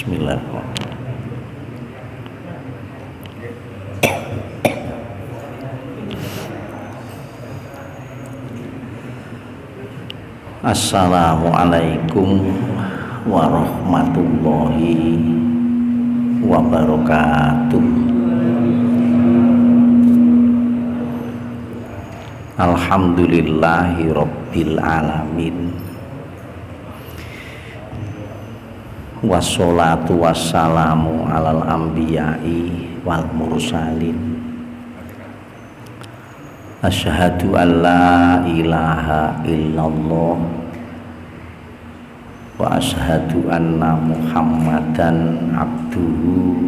Bismillahirrahmanirrahim. Assalamualaikum warahmatullahi wabarakatuh. Alhamdulillahi rabbil alamin. Wassalatu wassalamu alal anbiya'i wal mursalin. Asyhadu an la ilaha illallah wa asyhadu anna Muhammadan abduhu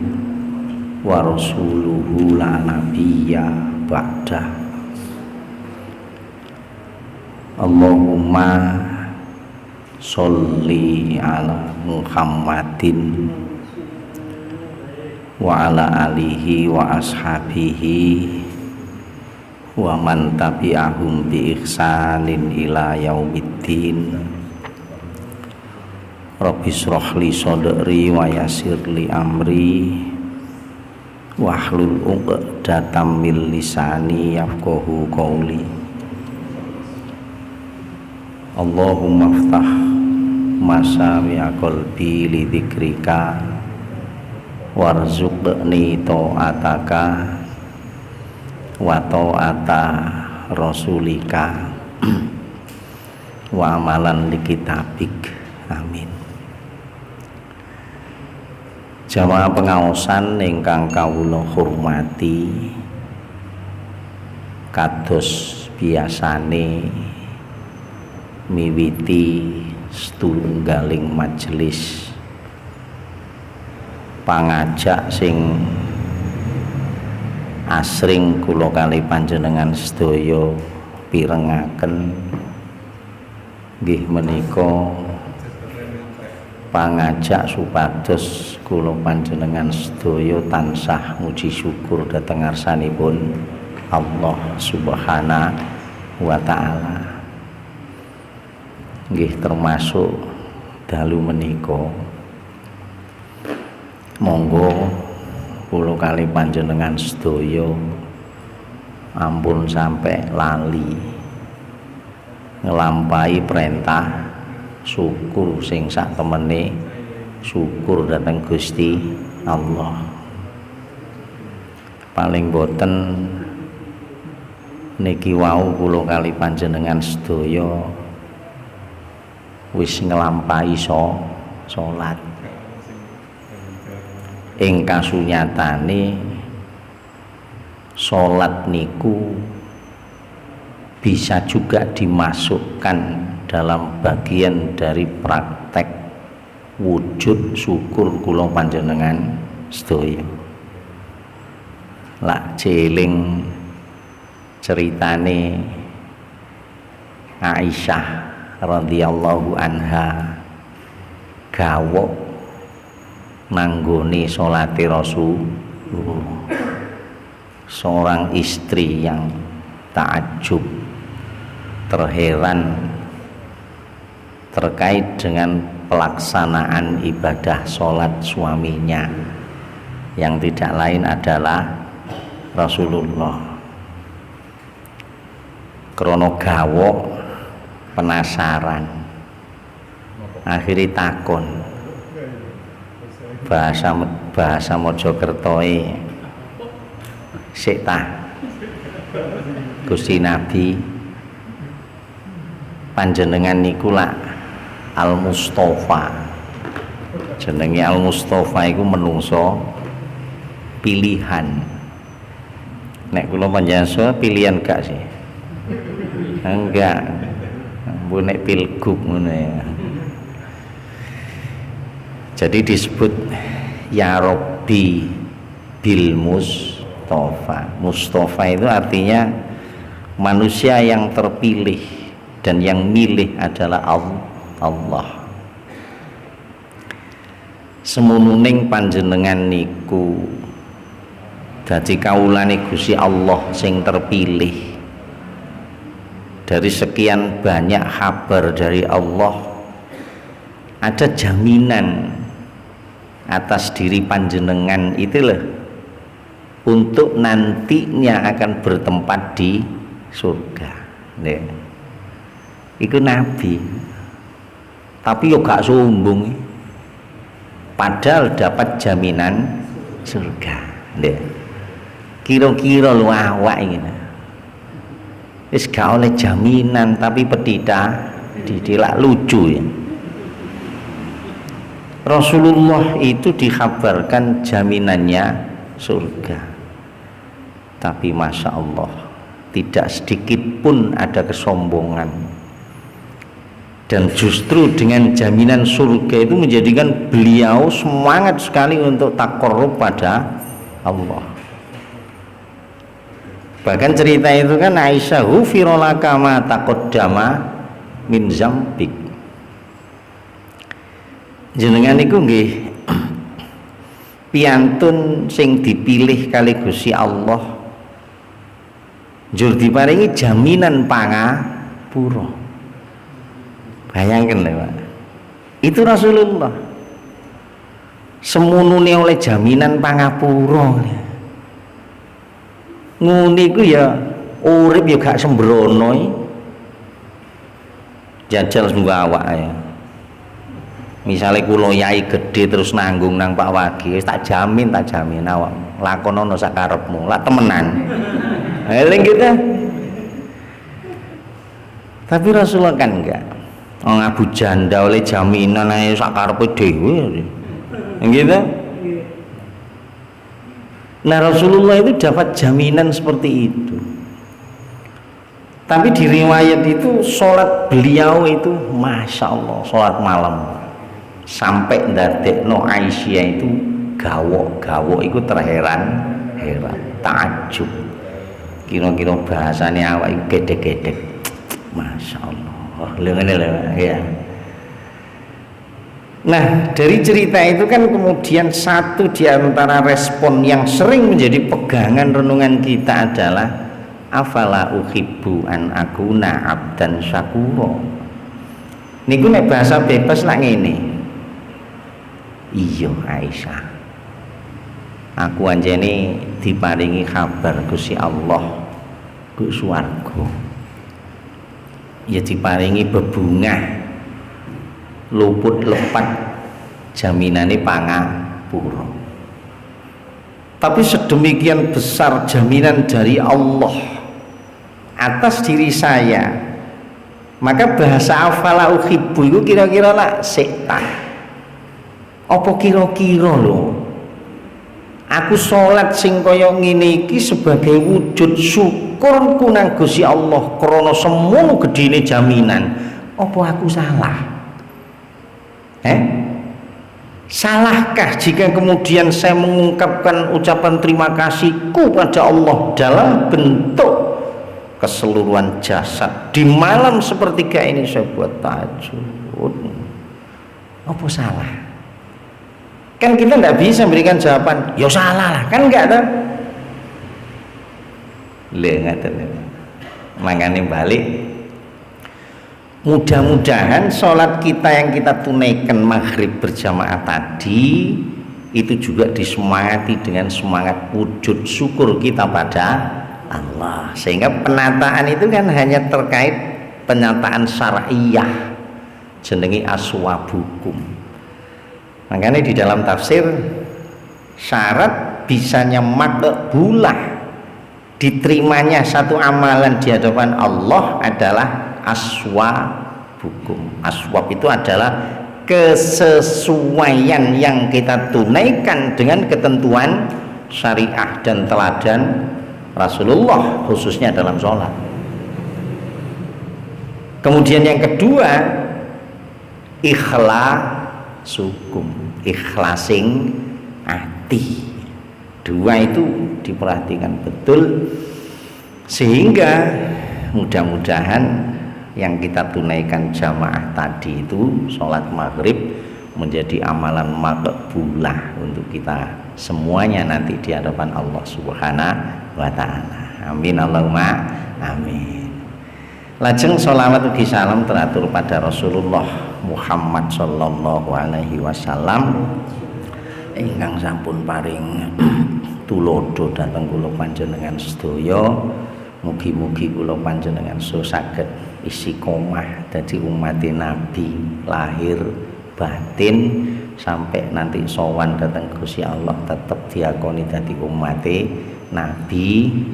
wa rasuluhu la nabiyya ba'dah. Allahumma sholli ala Muhammadin wa ala alihi wa ashabihi wa man tabi'ahum bi ihsanin ila yaumiddin. Rabbi shrah li sadri wa yassir li amri wahlul 'uqdatam min lisani yafqahu qawli. Allahumma iftah masawi'a qalbi li dzikrika warzuqni ta'ataka wa ta'ata rasulika wa amalan li kitabik. Amin. Jamaah pengaosan ingkang kawula hormati, kados biasane miwiti setunggaling majelis pangajak sing asring kula kali panjenengan sedaya pirengaken nggih menika pangajak supados kula panjenengan sedaya tansah muji syukur dhateng ngarsanipun Allah Subhanahu wa taala. Nggih termasuk dalu menika monggo kula kali panjenengan sedaya ampun sampai lali ngelampahi perintah syukur sing sak temene syukur dhateng Gusti Allah. Paling boten niki wau kula kali panjenengan sedaya wis ngelampahi salat. Ing kasunyatane salat niku bisa juga dimasukkan dalam bagian dari praktek wujud syukur kula panjenengan sedaya. Lak jeling ceritane Aisyah radhiyallahu anha gawok nanggone salate Rasulullah. Seorang istri yang takjub, terheran terkait dengan pelaksanaan ibadah sholat suaminya yang tidak lain adalah Rasulullah. Krono gawok penasaran, akhirnya takon bahasa Mojokertoe, sik ta Gusti Nabi panjenengan niku lak Al-Mustafa. Jenenge Al-Mustafa iku menungso pilihan. Nek kula panjenengan pilihan gak sih? Enggak. Bu nek pilgub ngono ya. Jadi disebut ya Rabbi bil Mustafa. Mustafa itu artinya manusia yang terpilih, dan yang milih adalah Allah. Semununing panjenengan niku dadi kawulane Gusti Allah sing terpilih. Dari sekian banyak kabar dari Allah, ada jaminan atas diri panjenengan itu loh, untuk nantinya akan bertempat di surga. Nih, itu Nabi, tapi yo gak sombong, padahal dapat jaminan surga. Nih, kira-kira lu awak ini, wis gak oleh jaminan tapi pedita didilak lucu ya. Rasulullah itu dikhabarkan jaminannya surga, tapi Masya Allah tidak sedikit pun ada kesombongan, dan justru dengan jaminan surga itu menjadikan beliau semangat sekali untuk takarrub pada Allah. Bahkan cerita itu kan, Aisyah hufirolaka ma taqaddama min zambik, jenengan iku nggih piantun sing dipilih kali Gusti Allah njur diparingi jaminan pangapura. Bayangkan lho Pak, itu Rasulullah semunune oleh jaminan pangapura. Ngene iku ya urip ya gak sembrono, jajal semua awak ya. Misalnya kulo yai gede terus nanggung nang Pak Wagi, tak jamin awak lakonono sak karepmu, lak temenan. Eling kita. Tapi Rasulullah kan enggak. Wong Abu Janda oleh jaminan ae sak karepe dhewe. Gitu. Nah, Rasulullah itu dapat jaminan seperti itu. Tapi di riwayat itu sholat beliau itu Masya Allah, sholat malam sampai ndadekno Aisyah itu gawok itu terheran-heran, takjub. Kira-kira bahasanya awak itu gedek-gedek. Masya Allah, ya. Nah, dari cerita itu kan kemudian satu di antara respon yang sering menjadi pegangan renungan kita adalah afala uhibbu an akuna abdan syakura. Niku nek bahasa bebas lah ngene. Iya Aisyah, aku anjene diparingi kabar Gusti Allah ku swarga. Ya diparingi bebungah luput lepat jaminane pangapura. Tapi sedemikian besar jaminan dari Allah atas diri saya, maka bahasa afala uhibbu itu kira-kira lah sekta. Apa kira-kira lho, aku sholat sing kaya ngene iki sebagai wujud syukurku nang Gusti Allah krana semono gedene jaminan. Apa aku salah? Salahkah jika kemudian saya mengungkapkan ucapan terima kasihku pada Allah dalam bentuk keseluruhan jasad di malam sepertiga ini saya buat tahajud? Apa salah? Kan kita tidak bisa memberikan jawaban ya salah lah, kan enggak tahu. Makanya balik, mudah-mudahan sholat kita yang kita tunaikan maghrib berjamaah tadi itu juga disemangati dengan semangat wujud syukur kita pada Allah, sehingga penataan itu kan hanya terkait penyataan syar'iyah, jenengi aswabukum. Makanya di dalam tafsir syarat bisanya makbulah, diterimanya satu amalan di hadapan Allah adalah aswabukum. Aswab itu adalah kesesuaian yang kita tunaikan dengan ketentuan syariah dan teladan Rasulullah, khususnya dalam sholat. Kemudian yang kedua, ikhlasukum, ikhlasin hati. Dua itu diperhatikan betul, sehingga mudah-mudahan yang kita tunaikan jamaah tadi itu sholat maghrib menjadi amalan makbulah untuk kita semuanya nanti di hadapan Allah Subhanahu wa ta'ala. Amin Allahumma amin. Lajeng sholawat ugi salam teratur pada Rasulullah Muhammad sallallahu alaihi wasallam. ingkang sampun paring tulodo dhateng kula panjenengan sedaya. Mugi-mugi kula panjenengan saged istiqomah dadi umat Nabi lahir batin sampai nanti sowan dhateng Gusti Allah tetep diakoni dadi umat Nabi,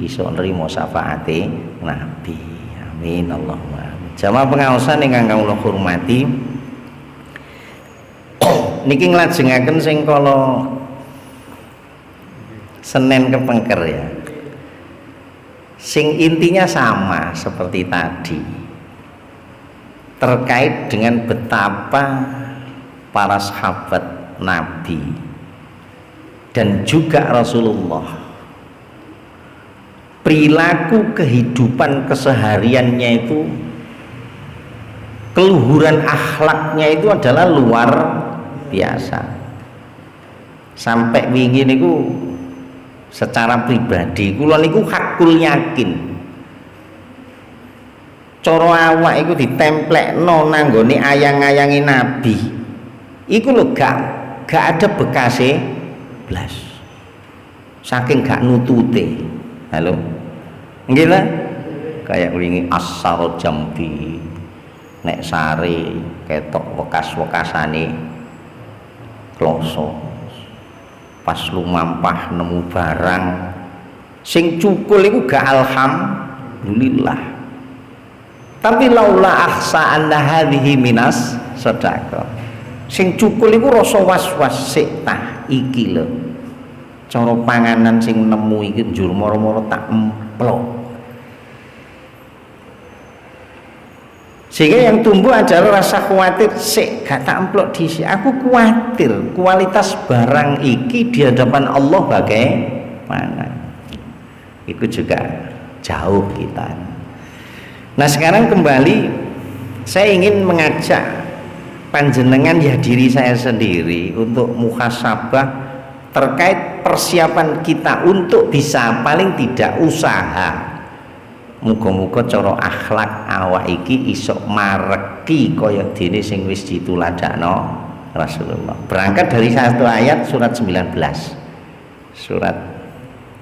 iso nrimo syafaate Nabi. Amin Allahumma amin. Jamaah pengaosan ingkang kula hormati, niki nglajengaken sing kala Senin kepengker ya. Sing intinya sama seperti tadi, terkait dengan betapa para sahabat Nabi dan juga Rasulullah, perilaku kehidupan kesehariannya itu, keluhuran akhlaknya itu adalah luar biasa. Sampai wingi niku secara pribadi kula niku hakul yakin cara awak iku ditemplekno nanggone ayang-ayangi Nabi iku lho gak ada bekase blas, saking gak nutute. Halo nggih lah, kayak wingi asar jambi nek sare ketok bekas-bekasane kloso, pas lumampah nemu barang sing cukul iku gak alhamdulillah, tapi laula ahsa anna hadhihi minas sedekah, sing cukul iku rasa was-was sik tah iki lho cara panganan sing nemu iki njur moro-moro tak emplok. Sehingga yang tumbuh adalah rasa khawatir, sik gak tak emplok dhisik, aku khawatir kualitas barang iki di hadapan Allah bagaimana. Itu juga jauh kita. Nah sekarang kembali saya ingin mengajak panjenengan ya diri saya sendiri untuk muhasabah terkait persiapan kita untuk bisa paling tidak usaha muga-muga cara akhlak awak iki iso mareki kaya dene sing wis dituladakno Rasulullah. Berangkat dari satu ayat surat 19, surat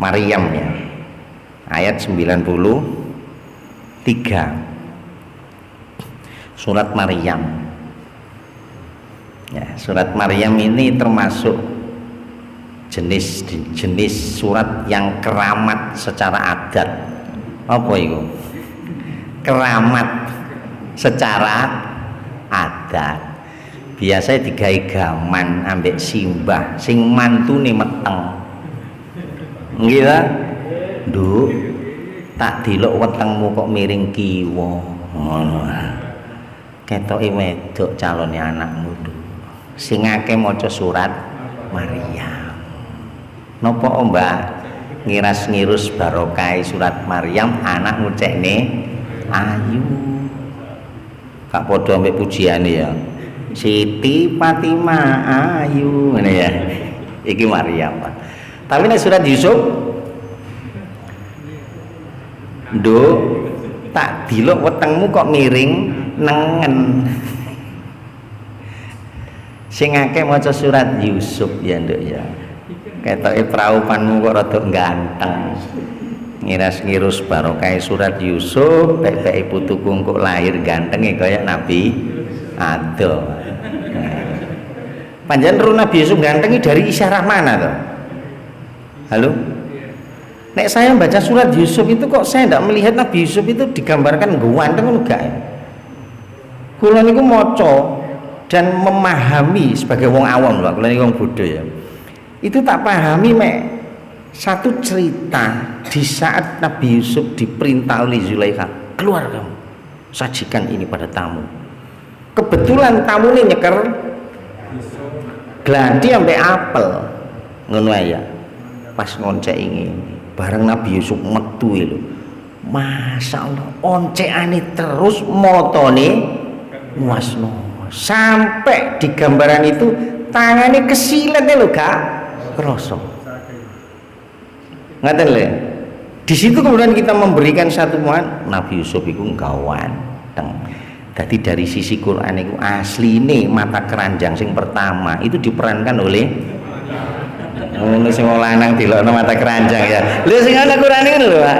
Maryam ya, ayat 93. Surat Maryam ya, surat Maryam ini termasuk jenis surat yang keramat secara adat. Apa itu? Keramat secara adat. Biasanya digawe gaman ambek simbah sing mantune meteng. Nggih ta? Nduk, tak delok wetengmu kok miring kiwa. Ngono. Ketoke wedok calone anakmu Nduk. Sing akeh maca surat Maryam. Napa Mbak? Ngiras-ngirus barokah surat Maryam anak ngucekne ayu. Kak padha ambek pujiane ya. Siti Fatimah ayu ngene ya. Iki Maryam, Pak. Tapi nek surat Yusuf nduk tak dilok wetengmu kok miring nengen. Sing akeh maca surat Yusuf ya nduk ya. Ketoke praupanmu kok rada ganteng. Ngiras-ngirus barokah surat Yusuf, pek-pek putuku kok lahir gantenge kaya Nabi Adam. Panjenengan ro Nabi Yusuf gantengi dari isyarah mana toh? Halo? Nek saya baca surat Yusuf itu kok saya tidak melihat Nabi Yusuf itu digambarkan ganteng enggak ya? Kula niku maca dan memahami sebagai wong awam lho, kula niku wong bodho ya. Itu tak pahami mek satu cerita di saat Nabi Yusuf diperintah oleh Zulaikha, keluar kamu, sajikan ini pada tamu. Kebetulan tamu ini nyeker gladi sampai apel ngono ya. Pas ngoncek ini bareng Nabi Yusuf metu lho. Masya Allah oncekane terus motone muasno sampai di gambaran itu tangannya kesilet lho Kak. Kerosok ngaten lho. Di situ kemudian kita memberikan satu muat Nabi Yusuf itu gawanteng. Jadi dari sisi Quran itu asli ini mata keranjang sing pertama itu diperankan oleh ngono sing wong lanang dilokno mata keranjang ya. Lha sing ana Qur'ane ngono lho, Pak.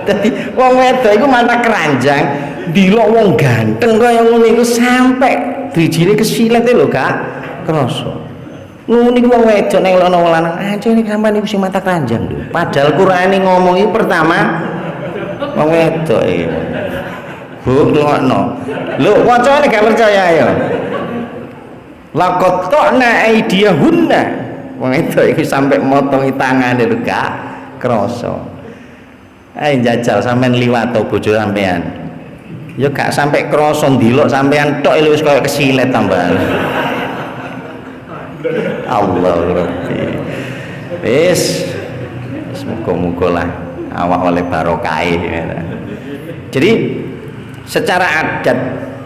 Dadi wong wedok iku mata keranjang dilok wong ganteng kaya ngono iku sampe drijine kesilet lho, Kak. Krasa. Ngono iku wong wedok nek lono wong lanang, "Anjir iki sampean iku sing mata keranjang lho." Padahal Qur'ane ngomong iki pertama wong wedok iki. Bu ngono. Lho, wacane gak percaya ya. Laqad ta'na aydiyahunna. Wong itu iki sampai motongi tangane lho gak krasa. Ayo jajal sampean liwat to bojo sampean. Ya gak sampai krasa ndelok sampean tok wis koyo kesilet tambahan. Allah Rabbi. Wis muga-muga lah awak oleh barokah. Jadi secara adat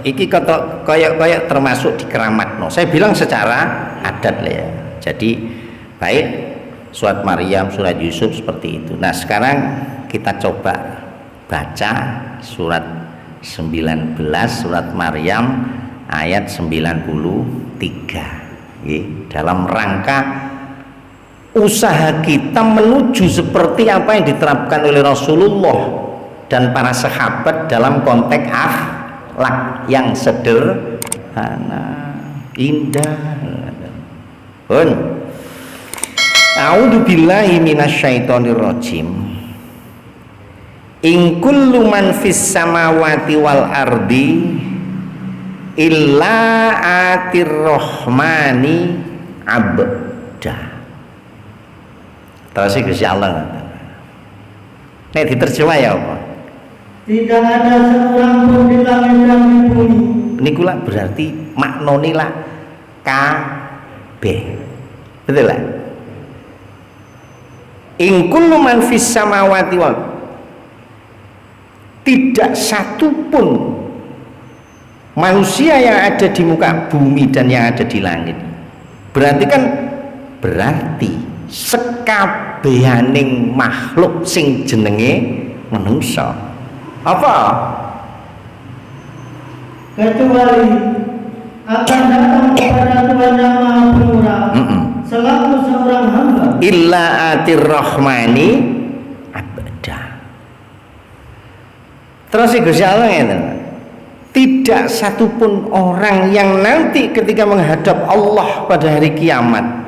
iki koyok termasuk di keramat. No, saya bilang secara adat lah ya. Jadi baik surat Maryam, surat Yusuf seperti itu. Nah sekarang kita coba baca surat 19 surat Maryam ayat 93 dalam rangka usaha kita menuju seperti apa yang diterapkan oleh Rasulullah dan para sahabat dalam konteks akhlak yang sederhana, indah. Pun A'udzu billahi minasyaitonir rajim. In kullu man fis samawati wal ardi illa atir rahmani abda. Terus Gusti Allah. Nek diterjemah ya apa? Tidak ada seorang pun di langit dan di bumi. Niku lah berarti maknane lah kabeh. Betul lah. In kullu man fis samawati wal, tidak satu pun manusia yang ada di muka bumi dan yang ada di langit. Berarti kan sekabehaning makhluk sing jenenge manungsa. Apa? Kecuali akan datang kepada Tuhan yang Maha Pemurah selaku seorang hamba. Illa atir rahmani abda. Terus Gusti Allah ngeten. Tidak satupun orang yang nanti ketika menghadap Allah pada hari kiamat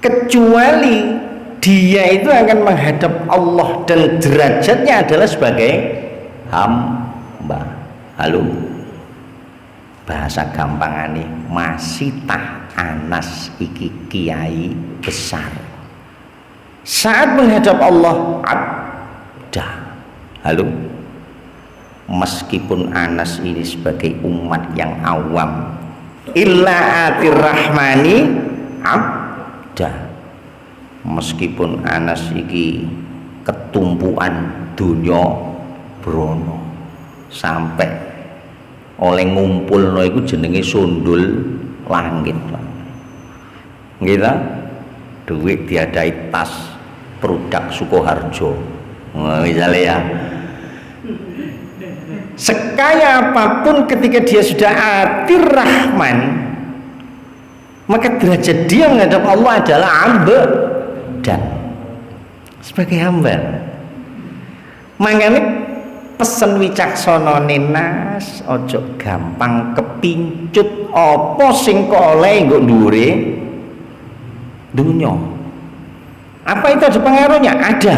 kecuali dia itu akan menghadap Allah dan derajatnya adalah sebagai hamba. Halo, bahasa gampangane masih tah anas iki kiai besar saat menghadap Allah abda. Halo, meskipun Anas ini sebagai umat yang awam, illa atir rahmani abda, meskipun Anas iki ketumpuan dunya brono sampai oleh ngumpul no iku jenenge sundul langit gitu, duit diadai tas produk Sukoharjo misalnya ya. Sekaya apapun ketika dia sudah atir rahman, maka derajat dia menghadap Allah adalah abda dan sebagai hamba. Makanya pesen wicaksana Nas ojo gampang kepincut apa sing kok oleh nggo dhuwure dunya. Apa itu ada pengaruhnya? Ada.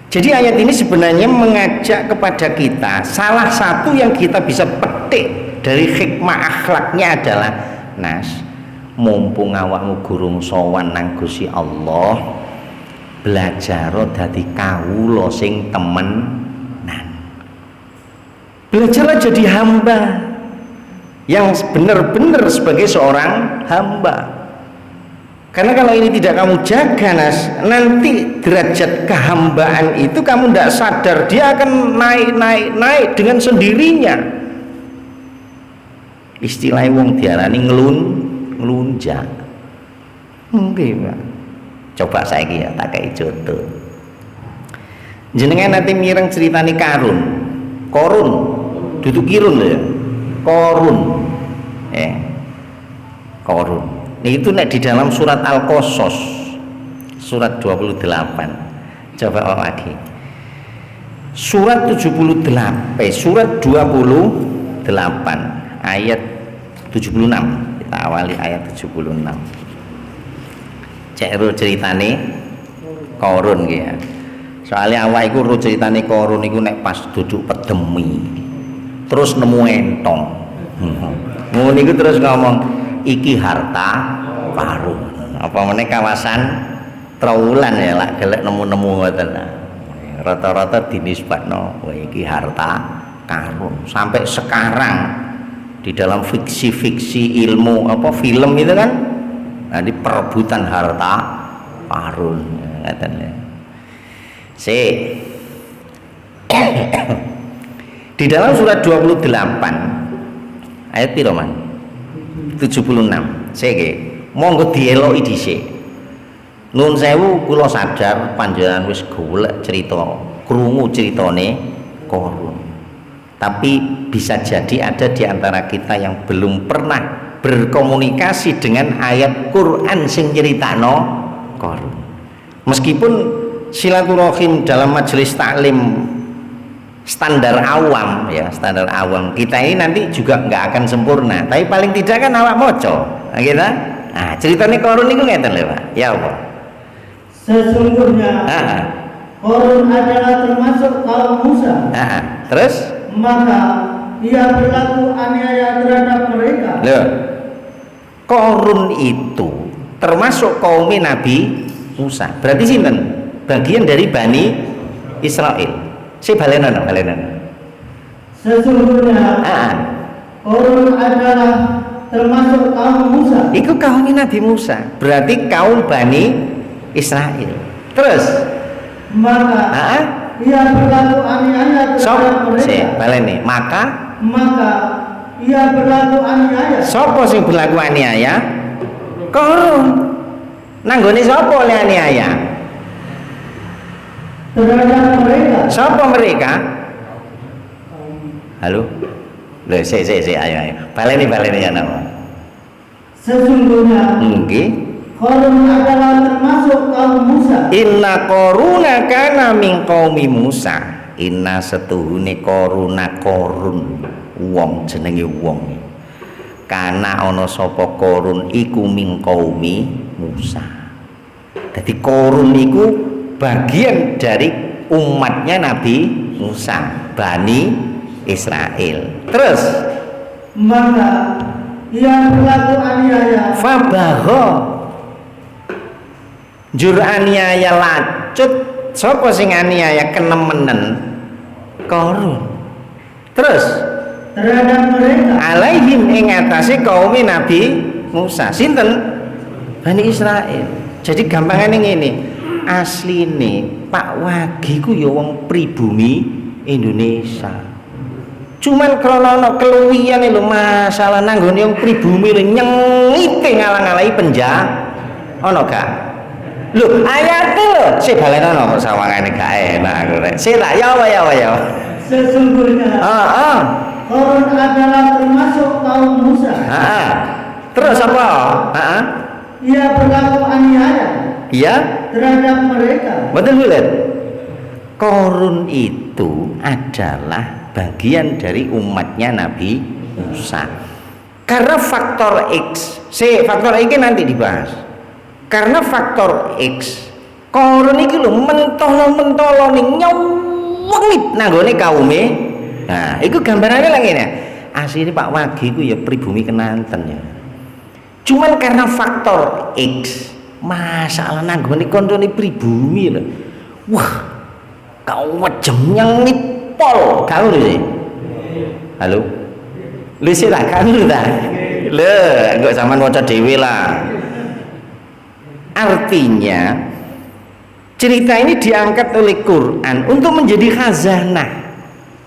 Jadi ayat ini sebenarnya mengajak kepada kita, salah satu yang kita bisa petik dari hikmah akhlaknya adalah Nas, mumpung awakmu gurung sowan nang Gusti Allah, belajar dadi kawula sing temenan. Belajarlah jadi hamba yang benar-benar sebagai seorang hamba. Karena kalau ini tidak kamu jaga Nas, nanti derajat kehambaan itu kamu tidak sadar dia akan naik dengan sendirinya. Istilah wong diarani ngelunjak. Mungkin Pak. Coba saiki ya tak kei contoh. Jenengan nanti mireng ceritani Korun, duduk kirun ya. Korun. Korun. Itu nek di dalam surat Al-Qasas surat 28. Coba lagi. Surat 78, surat 28 ayat 76. Kita awali ayat 76. Cek ro ceritane Korun ya. Soalnya awak iku ro ceritane Korun iku nek pas duduk pedemi. Terus nemu entong. Ngono iku terus ngomong iki harta karun. Apa meneh kawasan Trawulan ya lah gelek nemu-nemu ngoten. Rata-rata dinisbatno wah iki harta karun. Sampai sekarang di dalam fiksi-fiksi ilmu apa film itu kan nah, di perebutan harta karun ngoten ya. Di dalam surat 28 ayat piro man? 76. Sik monggo dieloki dhisik. Nun sewu kula sadar panjenengan wis golek cerita, krungu critane Korun. Tapi bisa jadi ada di antara kita yang belum pernah berkomunikasi dengan ayat Quran sing nyeritakno Korun. Meskipun silaturahim dalam majelis taklim standar awam ya, standar awam kita ini nanti juga nggak akan sempurna, tapi paling tidak kan awak moco kita. Nah ceritanya Korun itu ngeten lho Pak ya apa? Sesungguhnya Korun adalah termasuk kaum Musa. Terus maka ia berlaku aniaya terhadap mereka. Loh, Korun itu termasuk kaum Nabi Musa. Berarti sinten? Bagian dari Bani Israel. Balenono. Sesungguhnya Korun adalah termasuk kaum Musa. Itu kaum Nabi Musa. Berarti kaum Bani Israel. Terus maka ia berlaku aniaya terhadap mereka. Baleni. Maka ia berlaku aniaya. Sopo sing berlaku aniaya? Korun. Nanggone sopo le aniaya? Terhadap mereka. Siapa mereka? Halo? Loh, ayo. Baleni ya nama. Sesungguhnya Korun adalah termasuk kaum Musa. Inna Koruna kana min qaumi Musa. Inna setuhune Korun wong jenenge wong. Kana ana sapa Korun iku min qaumi Musa. Dadi Korun iku bagian dari umatnya Nabi Musa, Bani Israel. Terus maka ia berlaku aniaya. Fabaho jur aniaya lacut. Sapa sing aniaya kenemenen? Korun. Terus terhadap mereka alaihim ing atase kaum Nabi Musa. Sinten? Bani Israel. Jadi gampangane ngene. Asline Pak Wagi ku ya wong pribumi Indonesia. Cuman krana ana keluwian lho masalah nanggone wong pribumi lho nyengite ngalang-alangi penjara. Ana gak? Lho ayate lho sik balenono kok sawangane gak enak aku rek. Sik tak ya apa. Sesungguhnya Korun adalah termasuk kaum Musa. Terus apa? Ia berlaku aniaya. Iya terhadap mereka. Betul. Korun itu adalah bagian dari umatnya Nabi Musa. Karena faktor X, faktor X nanti dibahas. Karena faktor X, Korun iki lho mentolo ning nyawengit nanggone kaume. Nah, iku gambarannya lagi ngene. Asline Pak Wagi ku ya pribumi Kenanten ya. Cuman karena faktor X masalah nanggone koncone pribumi lho. Wah, kau wejem nyengit pol. Kau lho. Halo. Lu sih tak kan lu tak. Le, enggak sampean waca dhewe lah. Artinya cerita ini diangkat oleh Quran untuk menjadi khazanah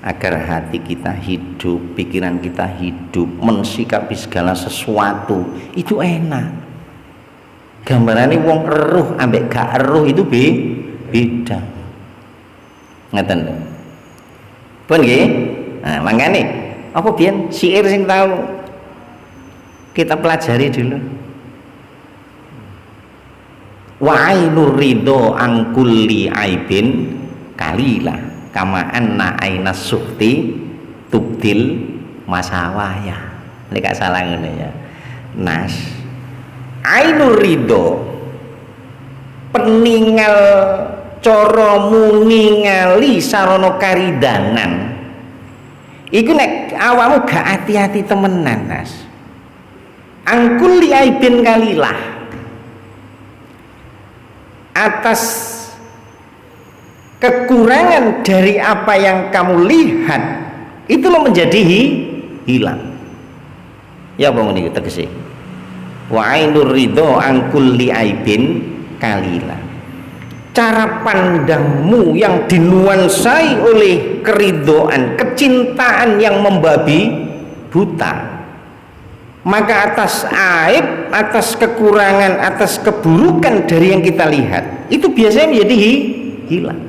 agar hati kita hidup, pikiran kita hidup, mensikapi segala sesuatu itu enak. Gambarannya wong eruh ambek gak eruh itu beda. Ngeten lho. Pun nggih. Nah, mangkane apa biyen syair sing tahu kita pelajari dulu. wa ainur ridho angkulli aibin kalila kama anna ainas sukti tubdil masawaya. Ini gak salah ngene ya. Nas ainur ridho peninggal cara muningali sarana karidanan iku nek awakmu gak hati-hati temenan Nas. Angkulli aibin kalilah atas kekurangan dari apa yang kamu lihat itu lo menjadi hilang. Ya apa ngene tegese? Wa ainur ridho angkulli aibin kalila. Cara pandangmu yang dinuansai oleh keridhaan, kecintaan yang membabi buta, maka atas aib, atas kekurangan, atas keburukan dari yang kita lihat itu biasanya menjadi hilang.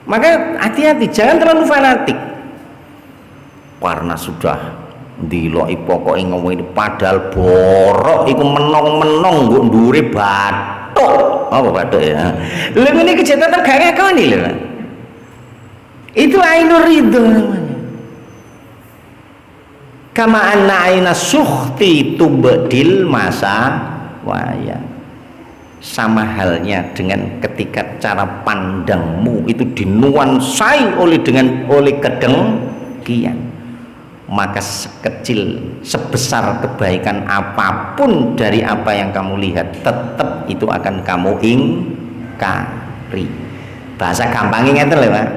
Maka hati-hati, jangan terlalu fanatik karena sudah diloi pokoknya ngomong ini padahal borok itu menong-menong nggo ndure bathuk. Apa bathuk ya? Lha ngene kejadian gak ngakoni lho. Itu ainur ridho namanya. Kama anna aina sukhti tubdil masa waya. Sama halnya dengan ketika cara pandangmu itu dinuansai oleh kedengkian, maka sekecil sebesar kebaikan apapun dari apa yang kamu lihat tetap itu akan kamu ingkari. Bahasa gampangnya ngeten lho Pak.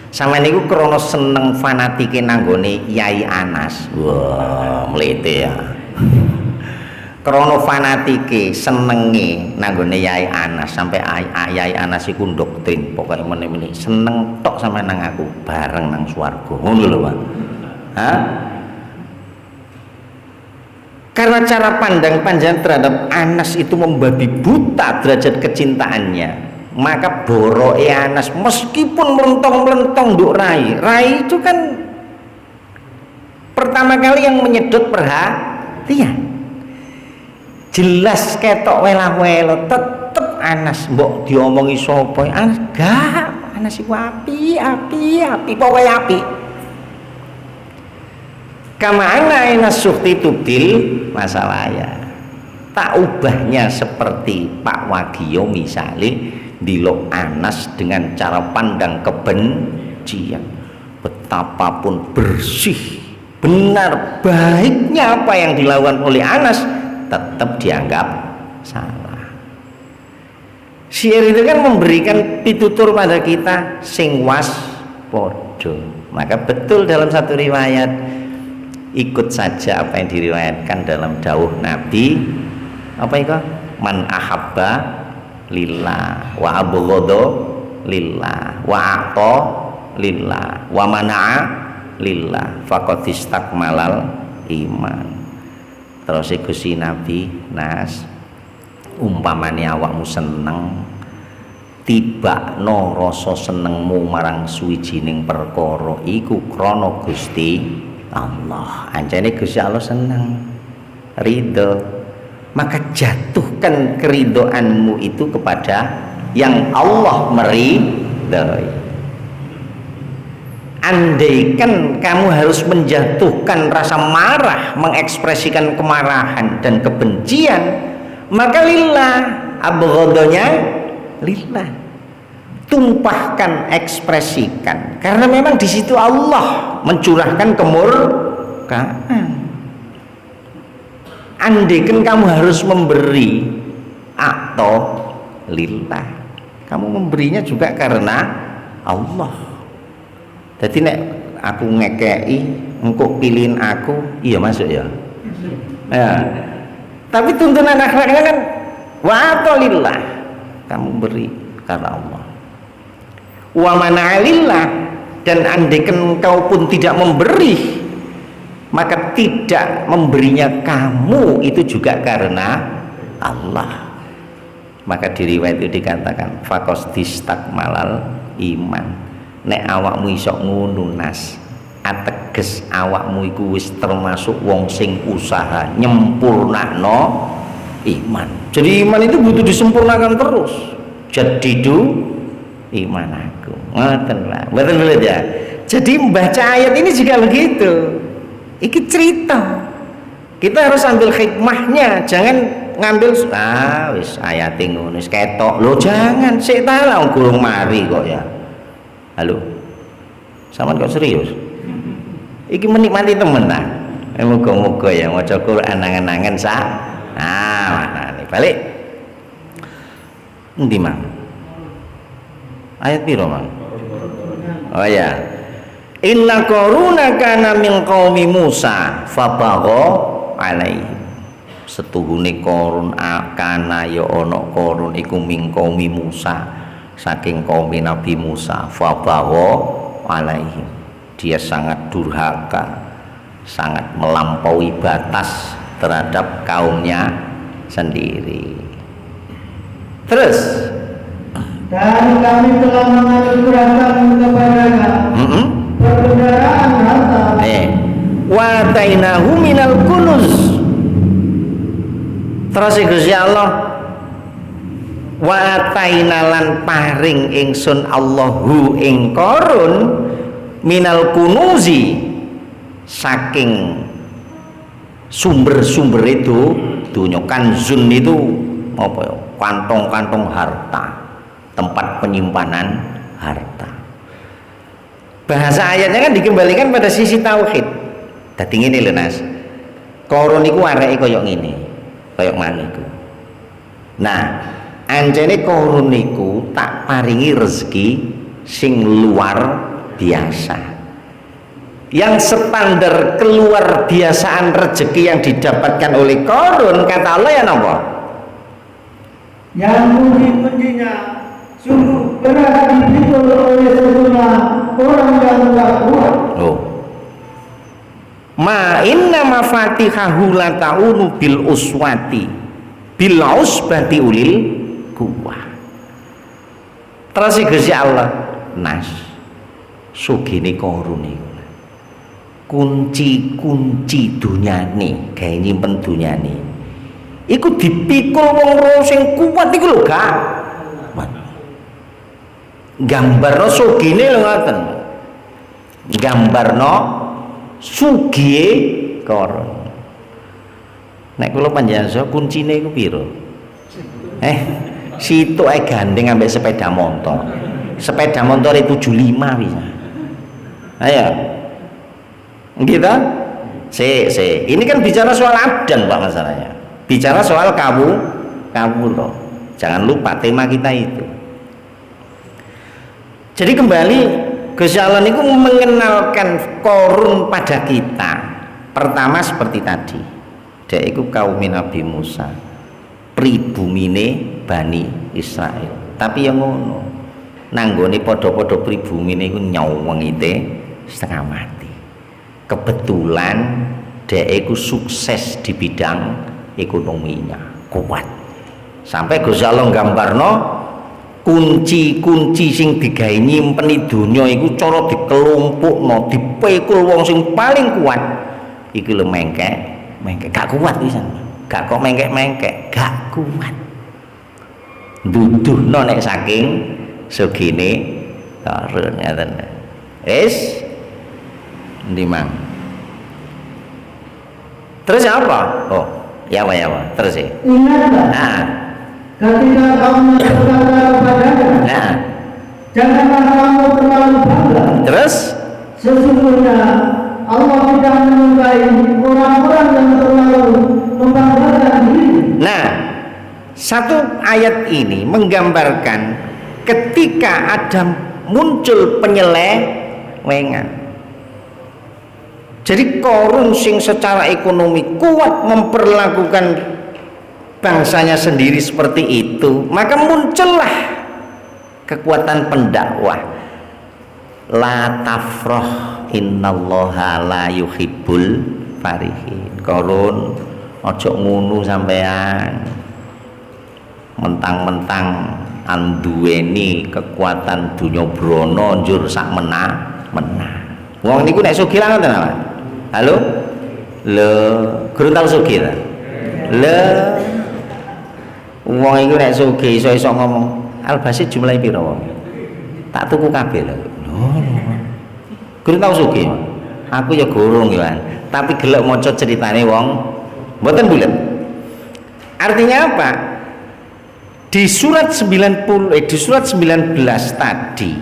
Sama niku krana seneng fanatike nanggone Yai Anas. Wah, mlete ya. Krana fanatike senenge nanggone Yai Anas sampai Yai Anas iku doktrin pokoke meneh-meneh seneng tok sama nang aku bareng nang swarga. Ngono lho Pak. Hah? Karena cara pandang panjenengan terhadap Anas itu membabi buta derajat kecintaannya, maka boroke Anas meskipun melentong-melentong nduk Rai itu kan pertama kali yang menyedot perhatian. Jelas ketok welah-welo tetep Anas mbok diomongi sapa Anas gak, Anas iku api pokoke api. Kama ana Anas sukti tubdil masalahnya. Tak ubahnya seperti Pak Wagio misalnya dilok Anas dengan cara pandang kebencian, betapapun bersih benar baiknya apa yang dilakukan oleh Anas tetap dianggap salah. Syair itu kan memberikan pitutur pada kita sing waspada. Maka betul dalam satu riwayat, ikut saja apa yang diriwayatkan dalam dawuh Nabi, apa itu? Man ahabba lillah wa abghadha lillah wa ata lillah wa mana'a lillah faqad istakmalal iman. Terus Gusti Nabi, Nas, umpamane awakmu seneng tibakno rasa senengmu marang suwijining perkara iku krana Gusti Allah. Anjane Gusti Allah seneng, ridho, maka jatuhkan keridhoanmu itu kepada yang Allah meridhai. Andaikan kamu harus menjatuhkan rasa marah, mengekspresikan kemarahan dan kebencian, maka lillah, abghadanya lillah, tumpahkan, ekspresikan, karena memang di situ Allah mencurahkan kemurkaan. Andaikan kamu harus memberi atau lillah, kamu memberinya juga karena Allah. Jadi nek aku ngekei, engkau pilihin aku, iya masuk ya. Ya. Tapi tuntunan akhlaknya kan wa lillah, kamu beri karena Allah. Wa mana'alillah, dan andaikan kau pun tidak memberi, maka tidak memberinya kamu itu juga karena Allah. Maka di riwayat itu dikatakan faqos distakmalal iman. Nek awakmu iso ngono Nas, ateges awakmu iku wis termasuk wong sing usaha nyempurnakno iman. Jadi iman itu butuh disempurnakan terus. Jadidu imanakum. Ngoten lah. Betul ya. Jadi membaca ayat ini juga begitu. Iki cerita. Kita harus ambil hikmahnya, jangan ngambil wis ayat ngono wis ketok. Lho jangan, sik ta lah gurung mari kok ya. Halo. Sampeyan kok serius? Iki menikmati temen ta. Muga-muga ya maca Quran angen-angen manane. Balik. Endi, Mang? Ayat piro, Mang? Oh ya. Inna Qaruna kana min qaumi Musa fabagha alaihi. Setuhune Qarun kana ya ana Qarun iku min qaumi Musa, saking kaum Nabi Musa. Fabagha alaihi. Dia sangat durhaka, sangat melampaui batas terhadap kaumnya sendiri. Terus dan kami telah menganugerahkan kepadanya perbendaharaan harta wa atainahu minal kunuz. Terus Gusti Allah wa atainalan paring ingsun Allahu ing Qarun minal kunuzi saking sumber-sumber itu dunya kanzun itu apa ya, kantong-kantong harta, tempat penyimpanan harta. Bahasa ayatnya kan dikembalikan pada sisi tauhid. Dadi ngene lho Nas. Qarun iku areke kaya ngene, kaya ngono iku. Nah, anjene Qarun niku tak paringi rezeki sing luar biasa. Yang standar keluar biasaan rezeki yang didapatkan oleh Qarun, kata Allah ya napa? Yang pundi-pundinya sungguh berat dipikul oleh sejumlah orang yang tidak kuat. Ma inna mafatihahu la ta'unu bil uswati bil usbati ulil quwwah. Terus Gusti Allah, Nas, sugine Qarun iku kunci-kunci dunyane, gawe nyimpen dunyane iku dipikul wong loro sing kuat iku lho, gak gambarno sugine lho ngoten, gambarno sugihe Qarun. Nek kula panjenengan kuncine iku piro? Situ ae gandeng ambek sepeda motor. Sepeda motor 75 bisa. Ayo. Gitu? Ini kan bicara soal abdan Pak masalahnya. Bicara soal kawula. Jangan lupa tema kita itu. Jadi kembali Gusti Allah niku mengenalkan Qarun pada kita. Pertama seperti tadi. Dia iku kaum Nabi Musa. Pribumine Bani Israel. Tapi yang ngono. Nanggone padha-padha pribumine iku nyawengite setengah mati. Kebetulan dia iku sukses di bidang ekonominya, kuat. Sampai Gusti Allah nggambarno kunci-kunci sing digawe nyimpen donya iku cara dikelompokno, dipikul wong sing paling kuat. Iki lho mengkek, gak kuat pisan. Gak kok mengkek-mengkek, gak kuat. Duduhno nek saking sugine Qarun ngaten. Wis Ndi Mang. Terus apa? Oh, ya apa? Terus ya. Ingatlah. Ketika kamu berkata kepadanya. Janganlah kamu terlalu bangga. Terus? Sesungguhnya Allah tidak menyukai orang-orang yang terlalu membanggakan diri. Nah, satu ayat ini menggambarkan ketika ada muncul penyelewengan. Jadi Qarun sing secara ekonomi kuat memperlakukan bangsanya sendiri seperti itu, maka muncullah kekuatan pendakwah. La tafrah innallaha la yuhibbul farihin. Qarun ojo ngono sampean. Mentang-mentang anduweni kekuatan dunya brana njur sak menah-menah. Wong niku nek sugih ngoten apa? Halo? Le, gurung tau sugih ta? Le, Wong iku nek sugih iso ngomong, Al-Basit jumlahe pira wong? Tak tuku kabeh lho. Guru tau sugih. Aku ya gorong ya, tapi gelek maca ceritane wong mboten bulet. Artinya apa? Di surat 19 tadi,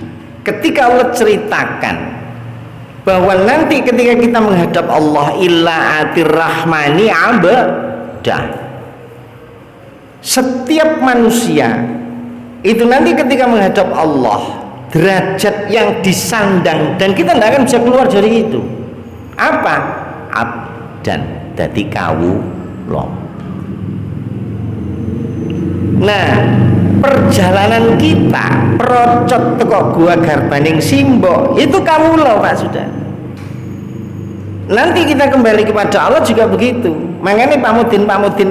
ketika Allah ceritakan bahwa nanti ketika kita menghadap Allah illa atir rahmani abda, setiap manusia itu nanti ketika menghadap Allah derajat yang disandang dan kita tidak akan bisa keluar dari itu. Apa? Abdan, dadi kawula. Nah, perjalanan kita perocot teko gua Garbaning Simbok itu kawula Pak sudah. Nanti kita kembali kepada Allah juga begitu. Makanya Pak Mudin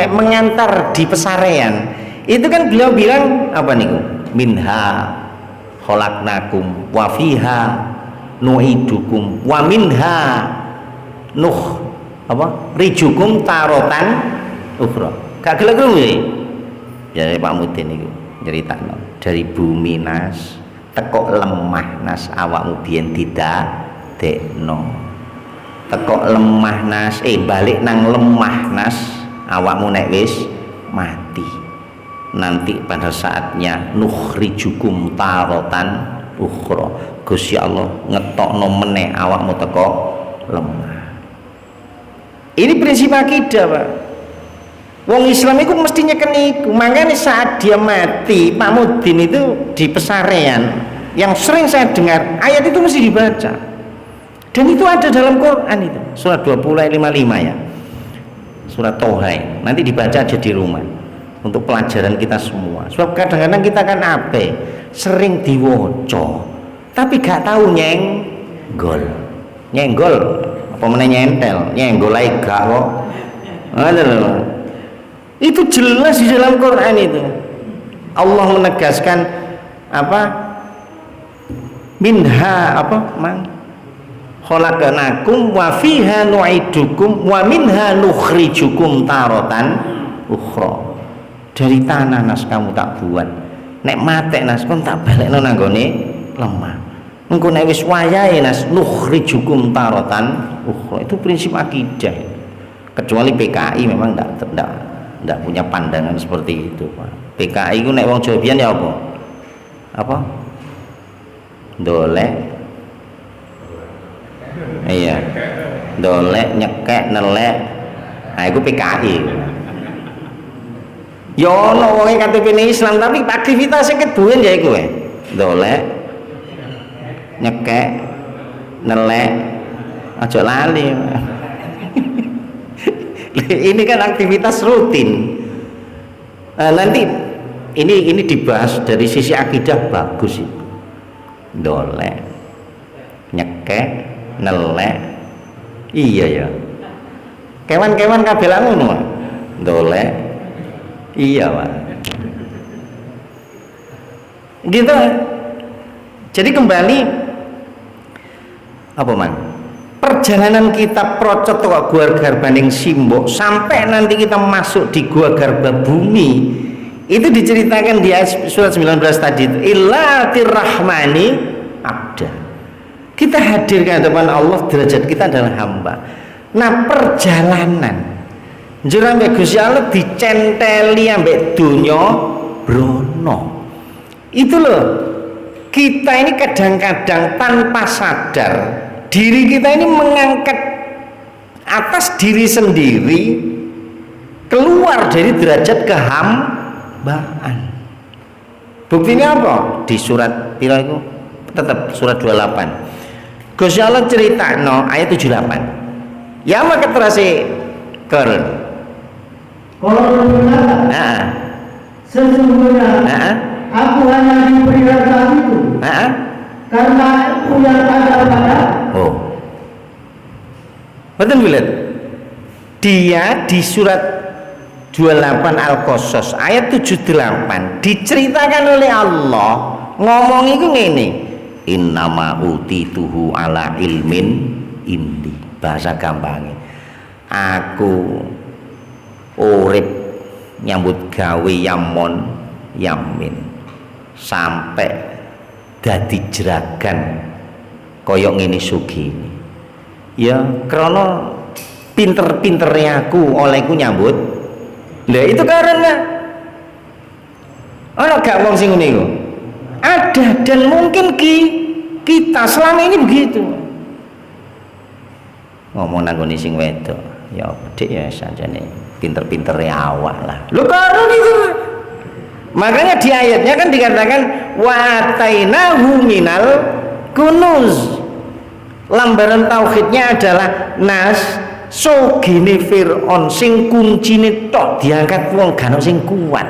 mengantar di pesarean itu kan beliau bilang apa nih? Minha khalaqnakum wa fiha nu'idukum wa minha rijukum tarotan ukhra. Gak gelem ya Pak Mudin itu nyeritakno dari bumi nas teko lemah nas awakmu biyen didadekno. Teko lemah nas balik nang lemah nas awakmu nek wis mati. Nanti pada saatnya nukhrijukum tarotan ukhra. Gusti Allah ngetokno meneh awakmu teko lemah. Ini prinsip akidah, Pak. Wong Islam itu mestinya keniku. Makanya saat dia mati, Pak Mudin itu di pesarean yang sering saya dengar ayat itu mesti dibaca. Dan itu ada dalam Quran itu. Surat 20 ayat 55 ya. Surat Toha. Nanti dibaca aja di rumah untuk pelajaran kita semua. Sebab kadang-kadang kita kan sering diwoco, tapi gak tahu nyenggol. Apa meneh nyenggol ae gak kok. Itu jelas di dalam Quran itu. Allah menegaskan apa? Minha khalaqnakum wa fiha nu'idukum wa minha nukhrijukum taratan ukhra. Dari tanah nas kamu tak buat. Nek matek nas kon tak balekno nang gone lemah. Engko nek wis wayahe nas nukhrijukum taratan ukhra. Itu prinsip akidah. Kecuali PKI memang enggak punya pandangan seperti itu, Pak. PKI ku nek wong Jawa ya apa? Apa? Dolek. Iya. Dolek, nyekek, nelek. Nah, iku PKI. Ya ono wong KTP-ne Islam tapi aktivitasnya keduwen ya iku dolek, nyekek, nelek, aja lali. Ini kan aktivitas rutin. Nanti ini dibahas dari sisi akidah bagus itu. Dolek, nyekek, nelek. Iya ya. Kewan-kewan kabeh ngono. Dolek. Iya, Pak. Gitu. Jadi kembali apa man? Perjalanan kita procot ke Gua Garbaning Simbok sampai nanti kita masuk di Gua Garba Bumi itu diceritakan di surat 19 tadi itu illatir rahmani abda. Kita hadir ke hadapan Allah, derajat kita adalah hamba. Nah, perjalanan njur ambek Gusti Allah dicenteli ambek donya brono. Itu loh. Kita ini kadang-kadang tanpa sadar diri kita ini mengangkat atas diri sendiri keluar dari derajat kehambaan. Buktinya apa? Di surat pira itu tetap surat 28. Gusti Allah critakno ayat 78. Ya maka terase keren. Kalau berkata, sesungguhnya aku hanya diberi rasa itu karena aku yang ada pada. Betul lihat. Dia di surat 28 Al-Qasas ayat 78 diceritakan oleh Allah ngomong itu ngene. Innama utituhu ala ilmin indi. Bahasa gampangnya. Aku urip nyambut gawe yamon yamin sampai dadi jeragan koyok ngene sugih ya krana pinter-pinternya aku olehku nyambut. Lah itu karena ana gak wong sing ngene iku ada, dan mungkin kita selama ini begitu ngomong nanggone sing wedok ya bedhek ya sajane pinter-pintere awak lah lho karo itu. Makanya di ayatnya kan dikatakan watainahu minal kunuz, lambaran tauhidnya adalah nas sogene Fir'aun sing kuncine tok diangkat wong gak sing kuat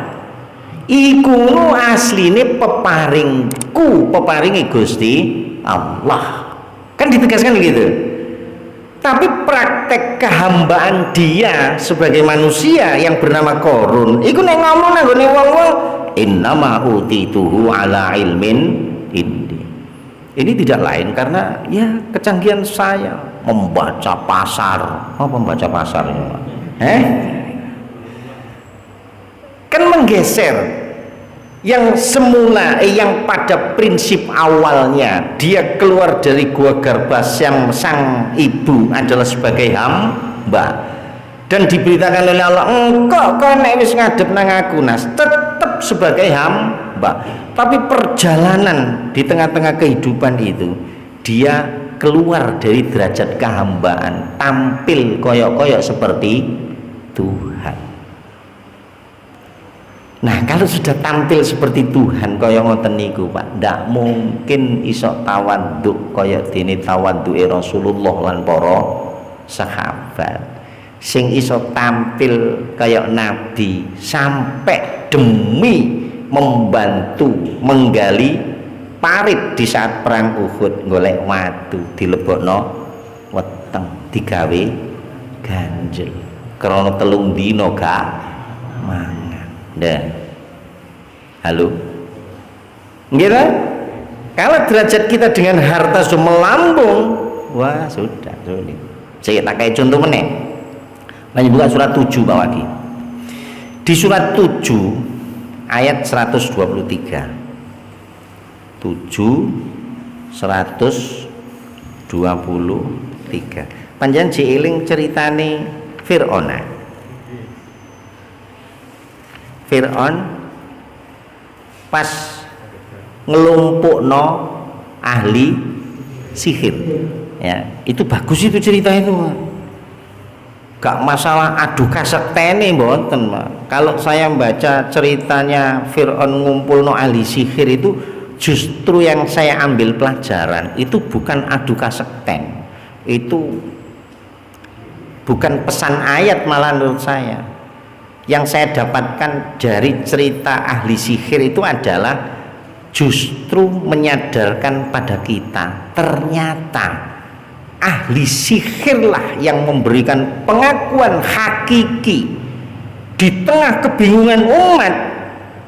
iku nu asline peparinge Gusti Allah, kan ditegaskan begitu. Tapi praktek kehambaan dia sebagai manusia yang bernama Korun iku nek ngomong nanggone wong-wong innama utituhu ala ilmin indi, ini tidak lain karena ya kecanggihan saya membaca pasar. Apa membaca pasar ini? Kan menggeser yang semula yang pada prinsip awalnya dia keluar dari gua Garbas yang sang ibu adalah sebagai hamba dan diberitakan oleh Allah engkau kau nek wis ngadep nang aku Nas tetap sebagai hamba. Tapi perjalanan di tengah-tengah kehidupan itu dia keluar dari derajat kehambaan, tampil koyok-koyok seperti Tuhan. Nah kalau sudah tampil seperti Tuhan koyok ngoten niku Pak, ndak mungkin iso tawaduk koyok dene tawaduke Rasulullah lan para sahabat. Sing iso tampil koyok Nabi sampai demi membantu menggali parit di saat perang Uhud golek watu dilebokno weteng digawe ganjel krana 3 dina gak mangan. Dah. Halo. Nggih ta? Kalau derajat kita dengan harta sudah melambung, wah sudah sulit. Saya tak kayak contoh meneh. Lanjut buka surat 7 Pak Waki. Di surat 7 ayat 123. 123. Panjenengan dieling ceritane Fir'aun. Fir'aun pas ngelumpukno ahli sihir ya, itu bagus itu cerita itu gak masalah adu kasektene mboten Pak. Kalau saya membaca ceritanya Fir'aun ngumpulno ahli sihir itu justru yang saya ambil pelajaran itu bukan adu kasekten, itu bukan pesan ayat malah menurut saya. Yang saya dapatkan dari cerita ahli sihir itu adalah justru menyadarkan pada kita ternyata ahli sihirlah yang memberikan pengakuan hakiki di tengah kebingungan umat.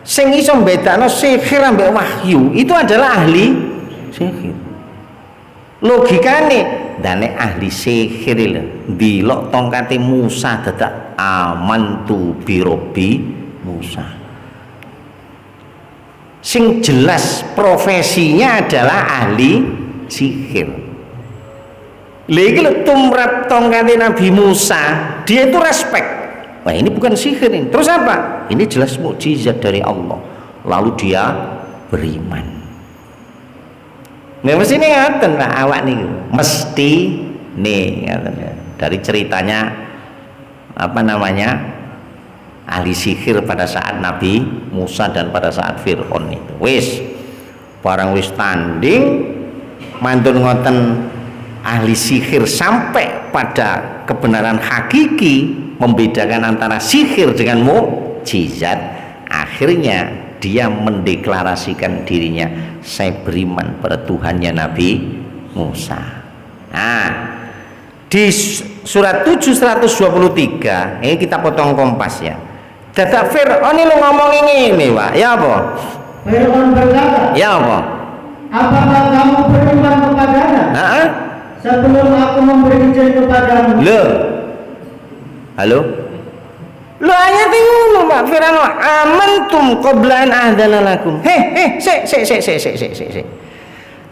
Sing iso mbedakno sihir ambek wahyu itu adalah ahli sihir. Logikane dane ahli sihir lho ndelok tongkate Musa dadak amantu birobi Musa. Sing jelas profesinya adalah ahli sihir. Lagi tumrap tongkate Nabi Musa, dia itu respect. Wah ini bukan sihir ini. Terus apa? Ini jelas mukjizat dari Allah. Lalu dia beriman. Nah mesti ini ngaten Pak awak nih, mesti nih dari ceritanya apa namanya ahli sihir pada saat Nabi Musa dan pada saat Fir'aun itu. Wis barang wis tanding mantun ngoten ahli sihir sampai pada kebenaran hakiki membedakan antara sihir dengan mukjizat. Akhirnya dia mendeklarasikan dirinya, saya beriman pada Tuhannya Nabi Musa. Nah, di surat 7 123 ini kita potong kompas ya. Dadak Fir'aun ini lo ngomong ini Pak, ya apa? Fir'aun berkata, ya apa? apakah kamu beriman kepadanya? Sebelum aku memberi izin kepadamu. Loh. Halo? Lho ayat ngono Pak Fir'aun, amantum qabla an adzana lakum. Sik.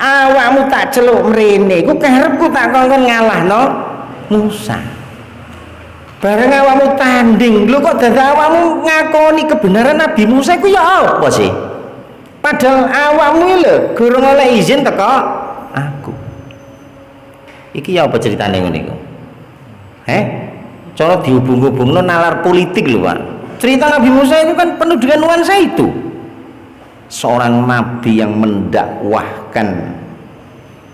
Awakmu tak celuk mrene, iku karepku tak kongkon ngalahno Musa. Bareng awakmu tanding, lho kok dadak awakmu ngakoni kebenaran Nabi Musa iku ya apa sih? Padahal awakmu lho gurung oleh izin teko aku. Iki ya apa ceritane ngene iku? Cara dihubung-hubungno nalar politik lho, Pak. Cerita Nabi Musa itu kan penuh dengan nuansa itu. Seorang nabi yang mendakwahkan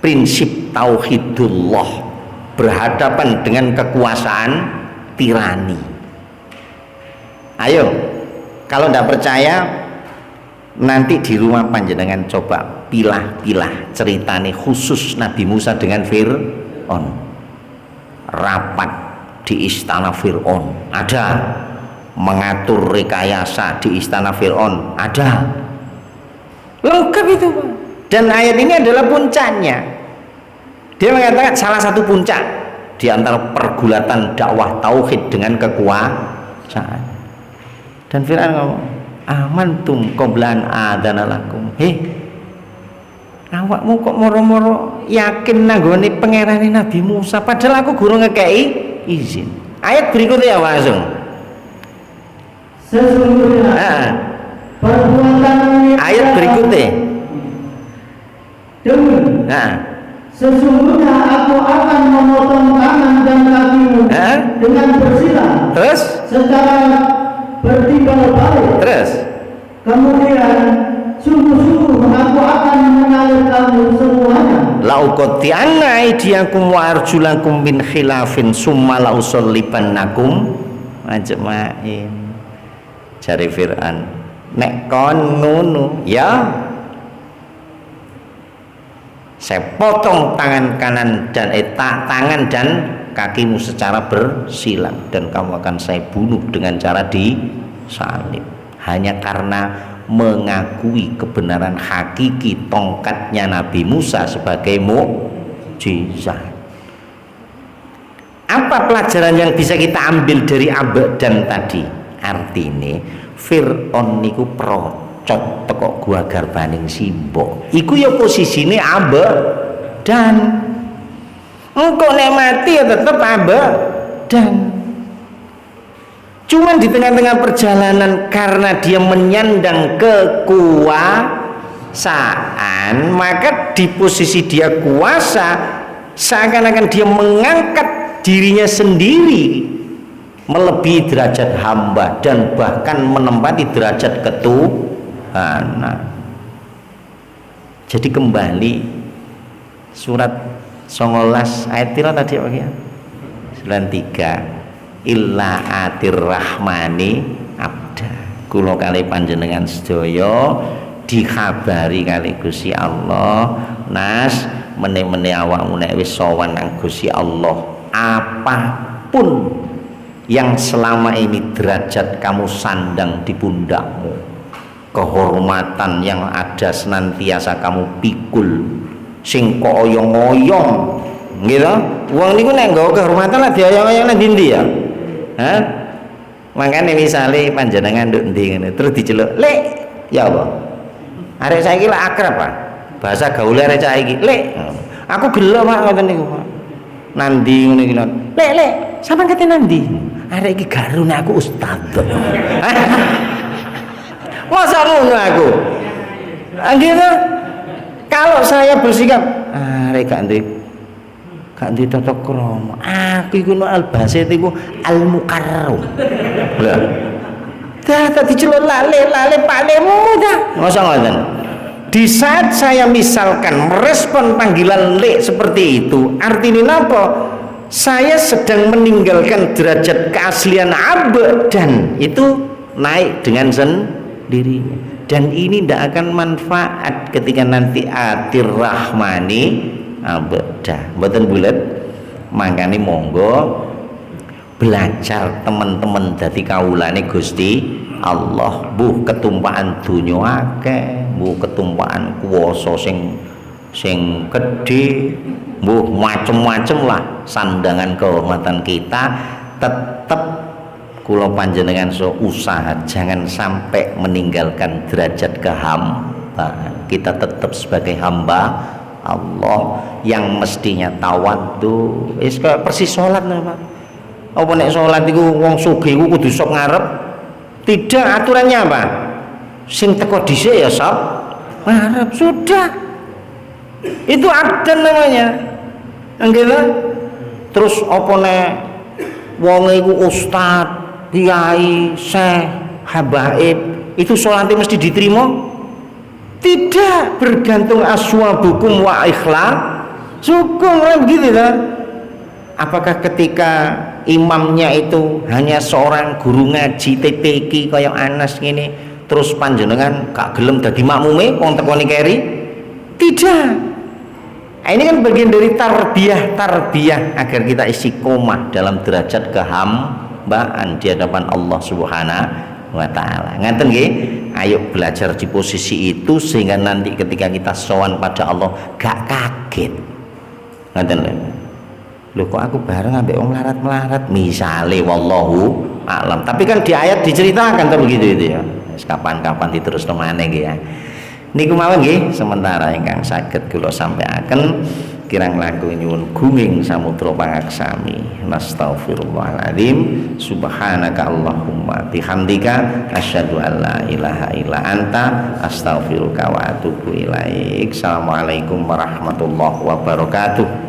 prinsip tauhidullah berhadapan dengan kekuasaan tirani. Ayo, kalau tidak percaya nanti di rumah panjenengan coba pilah-pilah ceritane khusus Nabi Musa dengan Fir'aun. Rapat di istana Fir'aun ada, mengatur rekayasa di istana Fir'aun ada, lengkap itu Pak. Dan ayat ini adalah puncaknya. Dia mengatakan salah satu puncak di antara pergulatan dakwah tauhid dengan kekuasaan. Dan Fir'aun ngomong, amantum qabla an adzana lakum. Awakmu kok moro-moro yakin nanggone pangerane Nabi Musa padahal aku guru ngekei izin. Ayat berikutnya langsung. Sesungguhnya perbuatan ayat berikutnya. Demi sesungguhnya aku akan memotong tangan dan kakimu dengan bersilang. Terus secara bertimbal balik. Terus kemudian sungguh-sungguh aku akan mengalir kamu semuanya. Lauqati'anna aydiyakum wa arjulakum min khilafin summa lausallibannakum ajma'in. Jare Fir'aun, nek kon ngono ya saya potong tangan kanan dan tangan dan kakimu secara bersilang dan kamu akan saya bunuh dengan cara disalib hanya karena mengakui kebenaran hakiki tongkatnya Nabi Musa sebagai mukjizat. Apa pelajaran yang bisa kita ambil dari abadan tadi? Artine Fir'aun niku procot teko gua garbaning simbok. Iku ya posisine abadan. Engko nek mati ya tetep abadan. Cuman di tengah-tengah perjalanan karena dia menyandang kekuasaan, maka di posisi dia kuasa seakan-akan dia mengangkat dirinya sendiri melebihi derajat hamba dan bahkan menempati derajat ketuhanan. Jadi kembali surat 19 ayat tira tadi apa ya? 93 illa atir rahmani abda. Kula kali panjenengan sedaya dikhabari kali Gusti Allah, Nas meneh-meneh awakmu nek wis sowan nang Gusti Allah, apapun yang selama ini derajat kamu sandang di pundakmu, kehormatan yang ada senantiasa kamu pikul, sing oyong-oyong gitu. Wong niku nek nggawa kehormatan lah dioyong-oyong nang ndi ya? Makanya misalnya panjenengan nduk ndi ngene terus diceluk, "Lek." Ya apa? Arek saiki lak akrab, Pak. Bahasa gaule arek saiki, "Lek." Aku gelo Pak ngoten niku, Pak. Nandi ngene iki, "Lek, lek, sampean kate nandi?" Arek iki garune aku ustaz. Masa ngono aku? Akhirnya kalau saya bersikap, arek gak ndek tata krama. Aku iku al-basit iku al-mukarram. Lah. Tadi celuk lale paknemu dah. Masa ngoten. Di saat saya misalkan merespon panggilan lek seperti itu, artinya apa? Saya sedang meninggalkan derajat keaslian abadan itu naik dengan sendirinya. Dan ini tidak akan manfaat ketika nanti atir rahmani abada. Mboten bulet. Makanya monggo belajar teman-teman dadi kawulane Gusti Allah. Mbuh ketumpakan donya akeh, mbuh ketumpakan kuwasa sing gedhe, mbuh macem-macem lah sandangan kehormatan kita, tetap kula panjenengan so usaha jangan sampai meninggalkan derajat kehambaan. Kita tetap sebagai hamba Allah yang mestinya tawadhu. Wis kayak persis salat lho, Pak. Apa nek salat iku wong sugih iku kudu sop ngarep? Tidak, aturannya apa? Sing teko dhisik ya sop ngarep, sudah. Itu adan namanya. Nggih lho. Terus apa nek wong iku ustaz, kiai, syekh, habaib, itu sholatnya mesti diterima? Tidak, bergantung aswabukum wa ikhlas syukur, begitu kan? Apakah ketika imamnya itu hanya seorang guru ngaji TPQ kayak Anas gini, terus panjenengan gak gelem dadi makmume wong tekoni keri? Tidak. Nah, ini kan bagian dari tarbiyah agar kita istiqomah dalam derajat kehambaan di hadapan Allah Subhanahu wa taala. Ngaten nggih? Ayo belajar di posisi itu sehingga nanti ketika kita sowan pada Allah gak kaget. Ngaten lho. Lho kok aku bareng ambek wong melarat-melarat misale wallahu alam. Tapi kan di ayat diceritakan tuh begitu itu ya. Kapan-kapan diterusno maneh nggih ya. Niku mawon nggih sementara ingkang saged kula sampaiaken kirang langkung nyuwun gunging samudra pangaksami. Nastaghfirullahaladzim. Subhanaka Allahumma bihamdika asyhadu an la ilaha illa anta astaghfiruka wa atubu ilaik. Assalamualaikum warahmatullahi wabarakatuh.